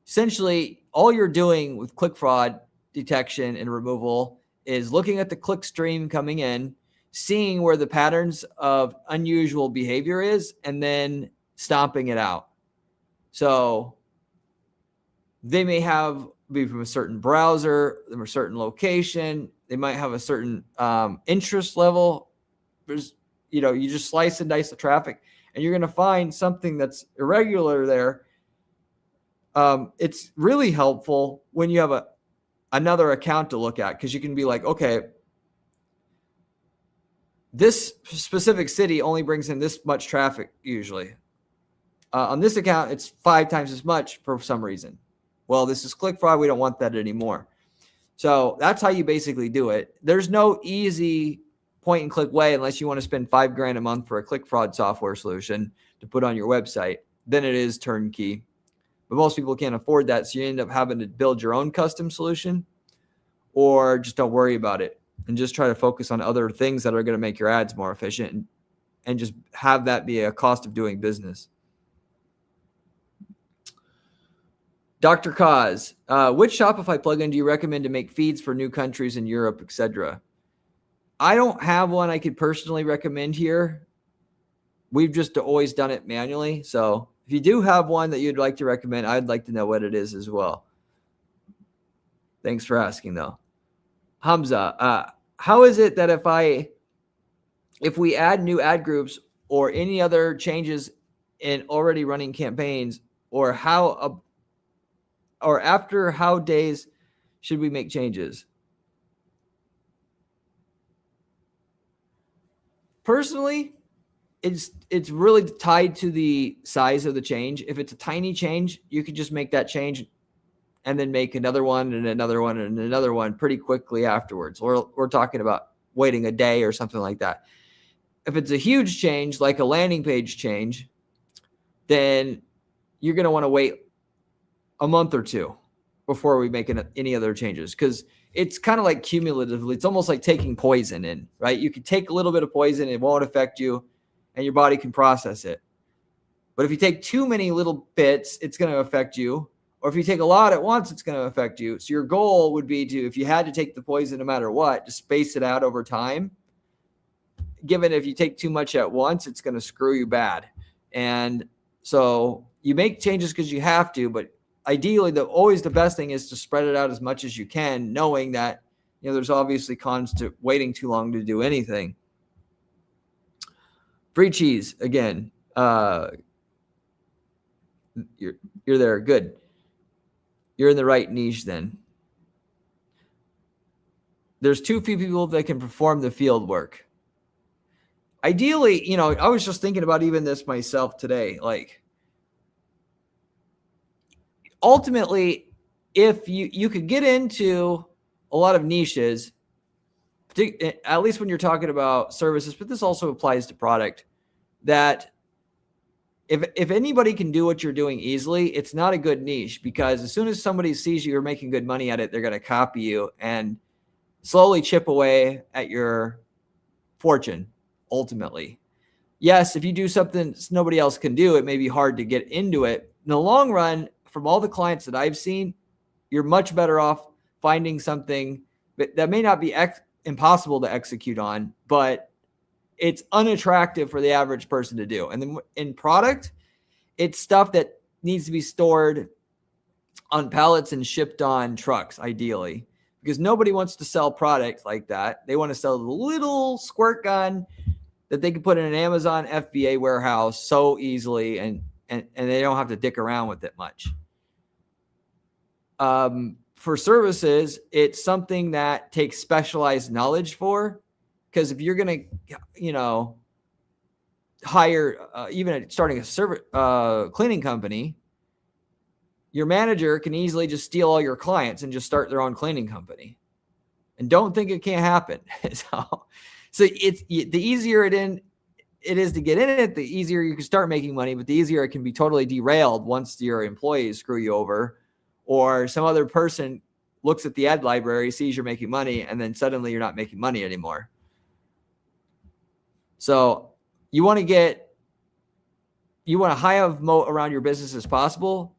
Essentially, all you're doing with click fraud detection and removal is looking at the click stream coming in, seeing where the patterns of unusual behavior is, and then stomping it out. So they may be from a certain browser, from a certain location. They might have a certain interest level. There's, you just slice and dice the traffic, and you're going to find something that's irregular there. It's really helpful when you have another account to look at, because you can be like, okay, this specific city only brings in this much traffic usually. On this account, it's 5 times as much for some reason. Well, this is click fraud. We don't want that anymore. So that's how you basically do it. There's no easy point and click way unless you want to spend $5,000 a month for a click fraud software solution to put on your website. Then it is turnkey. But most people can't afford that. So you end up having to build your own custom solution, or just don't worry about it and just try to focus on other things that are going to make your ads more efficient, and just have that be a cost of doing business. Dr. Kaz, which Shopify plugin do you recommend to make feeds for new countries in Europe, etc.? I don't have one I could personally recommend here. We've just always done it manually. So if you do have one that you'd like to recommend, I'd like to know what it is as well. Thanks for asking, though. Hamza, how is it that if we add new ad groups or any other changes in already running campaigns, or after how days should we make changes? Personally, it's really tied to the size of the change. If it's a tiny change, you could just make that change and then make another one and another one and another one pretty quickly afterwards. We're talking about waiting a day or something like that. If it's a huge change, like a landing page change, then you're going to want to wait a month or two before we make any other changes, because it's kind of like cumulatively. It's almost like taking poison in, right? You can take a little bit of poison, it won't affect you, and your body can process it. But if you take too many little bits, it's going to affect you. Or if you take a lot at once, it's going to affect you. So your goal would be to, if you had to take the poison no matter what, to space it out over time. Given if you take too much at once, it's going to screw you bad. And so you make changes because you have to, but ideally, always the best thing is to spread it out as much as you can, knowing that there's obviously cons to waiting too long to do anything. Free cheese again. You're there. Good. You're in the right niche then. There's too few people that can perform the field work. Ideally, I was just thinking about even this myself today. Like, ultimately, if you could get into a lot of niches, at least when you're talking about services, but this also applies to product, that if anybody can do what you're doing easily, it's not a good niche, because as soon as somebody sees you're making good money at it, they're going to copy you and slowly chip away at your fortune, ultimately. Yes, if you do something nobody else can do, it may be hard to get into it. In the long run, from all the clients that I've seen, you're much better off finding something that may not be impossible to execute on, but it's unattractive for the average person to do. And then in product, it's stuff that needs to be stored on pallets and shipped on trucks, ideally, because nobody wants to sell products like that. They want to sell the little squirt gun that they can put in an Amazon FBA warehouse so easily, and they don't have to dick around with it much. For services, it's something that takes specialized knowledge for, because if you're going to, hire, even starting a cleaning company, your manager can easily just steal all your clients and just start their own cleaning company. And don't think it can't happen. So it's the easier it is to get in it, the easier you can start making money, but the easier it can be totally derailed once your employees screw you over, or some other person looks at the ad library, sees you're making money, and then suddenly you're not making money anymore. So you want to high of moat around your business as possible.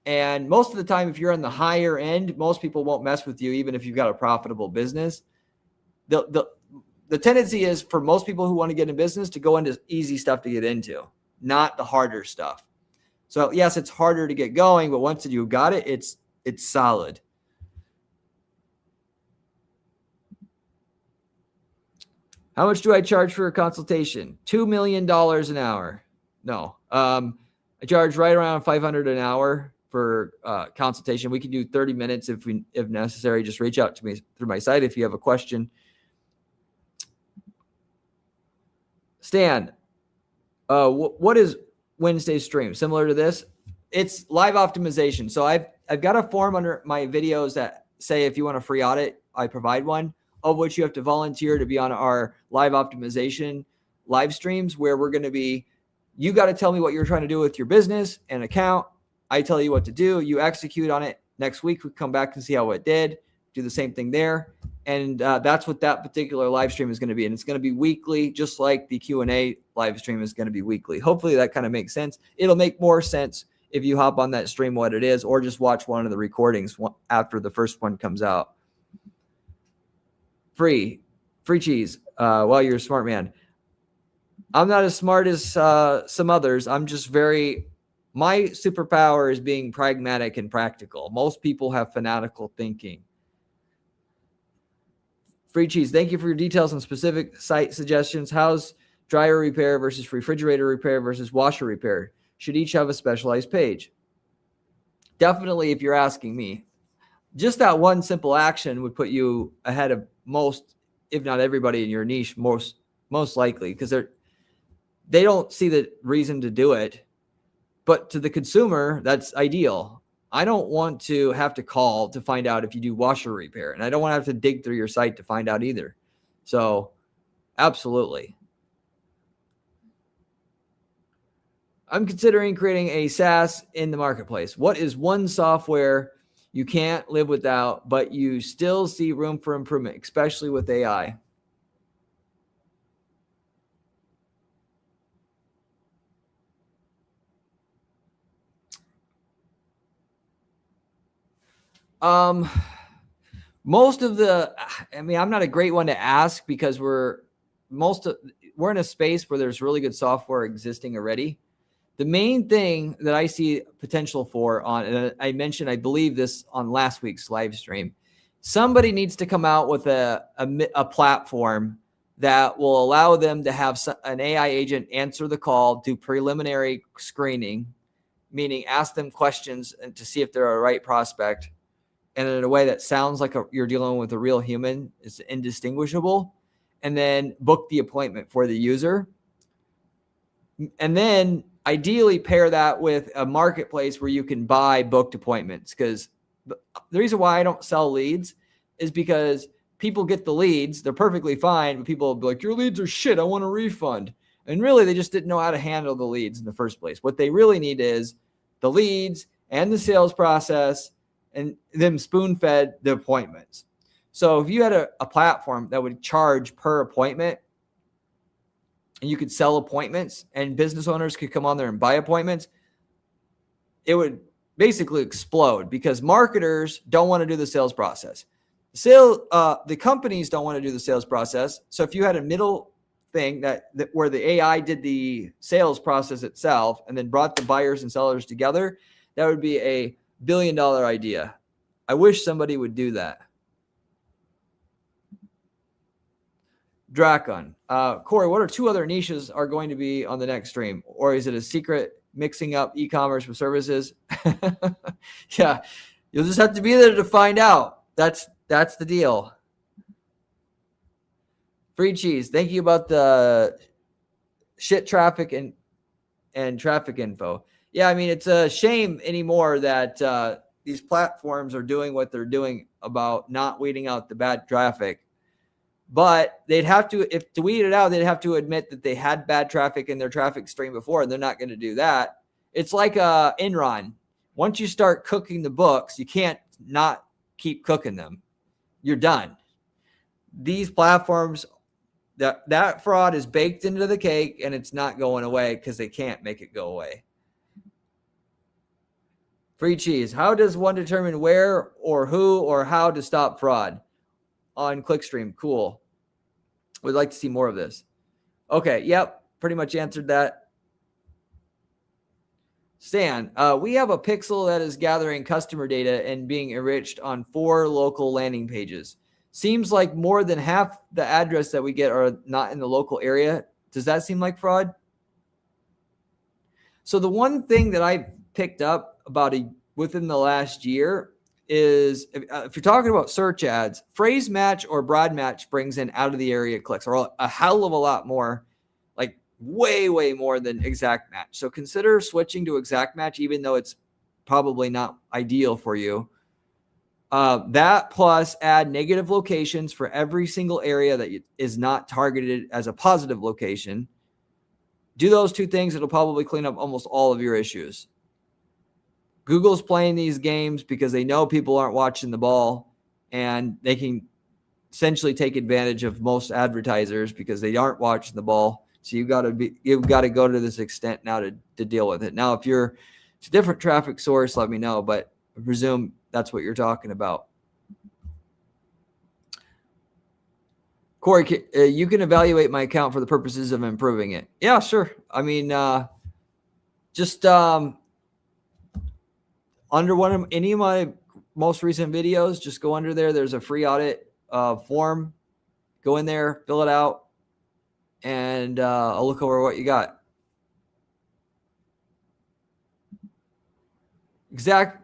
And most of the time, if you're on the higher end, most people won't mess with you, even if you've got a profitable business. The tendency is for most people who want to get in business to go into easy stuff to get into, not the harder stuff. So yes, it's harder to get going, but once you got it, it's solid. How much do I charge for a consultation? $2 million an hour. No, I charge right around $500 an hour for consultation. We can do 30 minutes if necessary. Just reach out to me through my site if you have a question. Stan, what is Wednesday's stream? Similar to this? It's live optimization. So I've got a form under my videos that say if you want a free audit, I provide one, of which you have to volunteer to be on our live optimization live streams, where we're going to be, you got to tell me what you're trying to do with your business and account. I tell you what to do. You execute on it. Next week, we come back and see how it did. Do the same thing there. And that's what that particular live stream is going to be. And it's going to be weekly, just like the Q&A live stream is going to be weekly. Hopefully that kind of makes sense. It'll make more sense if you hop on that stream what it is, or just watch one of the recordings after the first one comes out. Free cheese. Well, you're a smart man. I'm not as smart as some others. I'm just my superpower is being pragmatic and practical. Most people have fanatical thinking. Free cheese. Thank you for your details on specific site suggestions. How's dryer repair versus refrigerator repair versus washer repair? Should each have a specialized page? Definitely, if you're asking me. Just that one simple action would put you ahead of most, if not everybody in your niche, most likely, because they don't see the reason to do it. But to the consumer, that's ideal. I don't want to have to call to find out if you do washer repair, and I don't want to have to dig through your site to find out either. So absolutely. I'm considering creating a SaaS in the marketplace. What is one software you can't live without, but you still see room for improvement, especially with AI? Most of I'm not a great one to ask, because we're in a space where there's really good software existing already. The main thing that I see potential for and I mentioned, I believe this on last week's live stream, somebody needs to come out with a platform that will allow them to have an AI agent answer the call, do preliminary screening, meaning ask them questions and to see if they're a right prospect, and in a way that sounds like you're dealing with a real human, it's indistinguishable, and then book the appointment for the user. And then ideally pair that with a marketplace where you can buy booked appointments, because the reason why I don't sell leads is because people get the leads, they're perfectly fine, but people will be like, your leads are shit, I want a refund. And really, they just didn't know how to handle the leads in the first place. What they really need is the leads and the sales process, and them spoon-fed the appointments. So if you had a platform that would charge per appointment, and you could sell appointments and business owners could come on there and buy appointments, it would basically explode, because marketers don't want to do the sales process. The companies don't want to do the sales process. So if you had a middle thing that where the AI did the sales process itself and then brought the buyers and sellers together, that would be a $1 billion idea. I wish somebody would do that. Dracon. Corey, what are 2 other niches are going to be on the next stream? Or is it a secret mixing up e-commerce with services? Yeah, you'll just have to be there to find out. That's the deal. Free cheese. Thank you about the shit traffic and traffic info. Yeah, I mean, it's a shame anymore that these platforms are doing what they're doing about not weeding out the bad traffic. But they'd have to, if to weed it out, they'd have to admit that they had bad traffic in their traffic stream before, and they're not going to do that. It's like Enron. Once you start cooking the books, you can't not keep cooking them. You're done. These platforms, that fraud is baked into the cake, and it's not going away because they can't make it go away. Free cheese. How does one determine where or who or how to stop fraud? On Clickstream. Cool. We'd like to see more of this. Okay. Yep. Pretty much answered that. Stan, we have a pixel that is gathering customer data and being enriched on 4 local landing pages. Seems like more than half the address that we get are not in the local area. Does that seem like fraud? So the one thing that I picked up about within the last year is if you're talking about search ads, phrase match or broad match brings in out of the area clicks, or a hell of a lot more, like way more than exact match. So consider switching to exact match, even though it's probably not ideal for you. That plus add negative locations for every single area that is not targeted as a positive location. Do those 2 things. It'll probably clean up almost all of your issues. Google's playing these games because they know people aren't watching the ball, and they can essentially take advantage of most advertisers because they aren't watching the ball. So you've got to go to this extent now to deal with it. Now, if it's a different traffic source, let me know, but I presume that's what you're talking about. Corey, you can evaluate my account for the purposes of improving it. Yeah, sure. I mean, just under any of my most recent videos, just go under there. There's a free audit form. Go in there, fill it out, and I'll look over what you got. Exact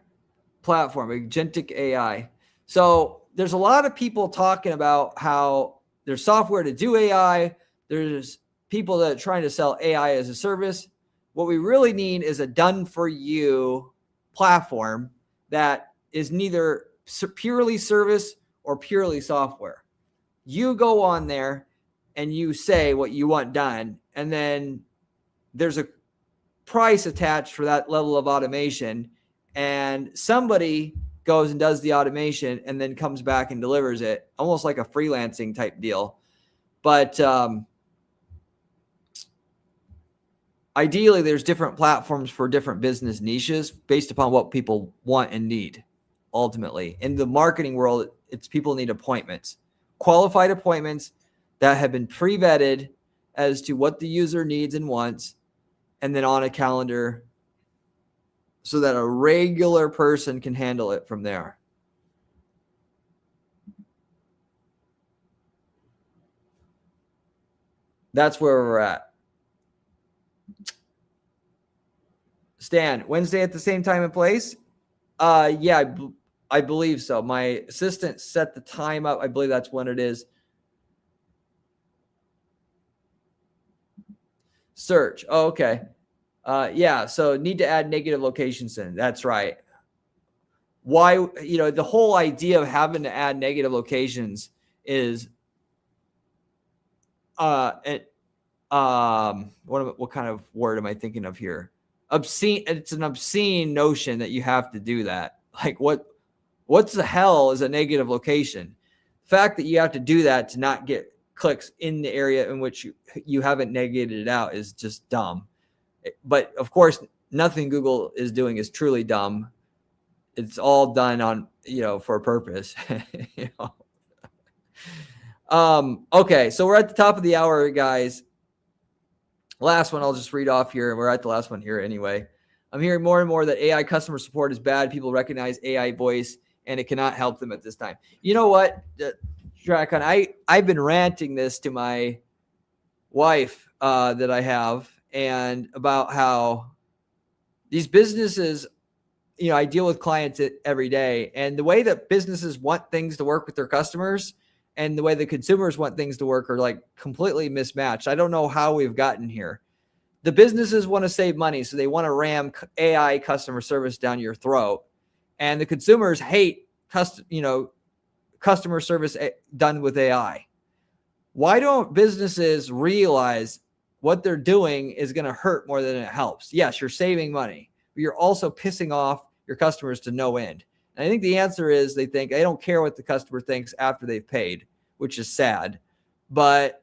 platform, agentic AI. So there's a lot of people talking about how there's software to do AI. There's people that are trying to sell AI as a service. What we really need is a done-for-you platform that is neither purely service or purely software. You go on there and you say what you want done, and then there's a price attached for that level of automation, and somebody goes and does the automation and then comes back and delivers it, almost like a freelancing type deal. But ideally, there's different platforms for different business niches based upon what people want and need. Ultimately, in the marketing world, it's people need appointments, qualified appointments that have been pre-vetted as to what the user needs and wants, and then on a calendar so that a regular person can handle it from there. That's where we're at. Stan, Wednesday at the same time and place? Yeah, I believe so. My assistant set the time up. I believe that's when it is. Search. Oh, okay. Yeah, so need to add negative locations in. That's right. Why, the whole idea of having to add negative locations is what kind of word am I thinking of here? Obscene. It's an obscene notion that you have to do that. Like what's the hell is a negative location? The fact that you have to do that to not get clicks in the area in which you haven't negated it out is just dumb. But of course, nothing Google is doing is truly dumb. It's all done on, for a purpose. Okay, so we're at the top of the hour, guys. Last one I'll just read off here. We're at the last one here anyway. I'm hearing more and more that AI customer support is bad. People recognize AI voice and it cannot help them at this time. You know what, Drakon, I've been ranting this to my wife that I have, and about how these businesses, I deal with clients every day, and the way that businesses want things to work with their customers and the way the consumers want things to work are like completely mismatched. I don't know how we've gotten here. The businesses want to save money, so they want to ram AI customer service down your throat, and the consumers hate customer service done with AI. Why don't businesses realize what they're doing is going to hurt more than it helps? Yes, you're saving money, but you're also pissing off your customers to no end. And I think the answer is they think they don't care what the customer thinks after they've paid, which is sad. But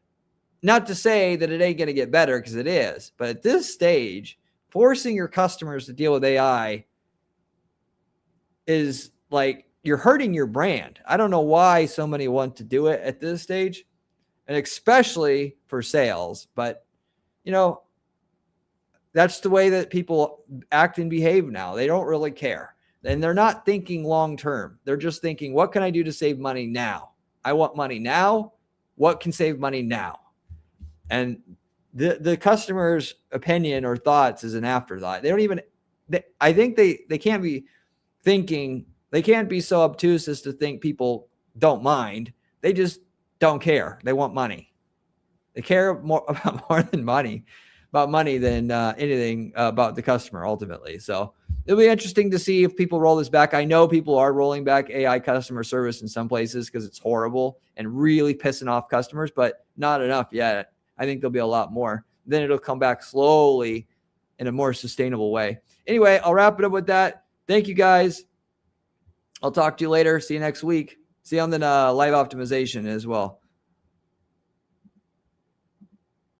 not to say that it ain't going to get better, because it is. But at this stage, forcing your customers to deal with AI is like you're hurting your brand. I don't know why so many want to do it at this stage, and especially for sales. But, that's the way that people act and behave now. They don't really care. And they're not thinking long term. They're just thinking, what can I do to save money now? I want money now. What can save money now? And the customer's opinion or thoughts is an afterthought. They don't even, I think they can't be thinking, they can't be so obtuse as to think people don't mind. They just don't care. They want money. They care more about money than anything about the customer ultimately. So it'll be interesting to see if people roll this back. I know people are rolling back AI customer service in some places because it's horrible and really pissing off customers, but not enough yet. I think there'll be a lot more. Then it'll come back slowly in a more sustainable way. Anyway, I'll wrap it up with that. Thank you, guys. I'll talk to you later. See you next week. See you on the live optimization as well.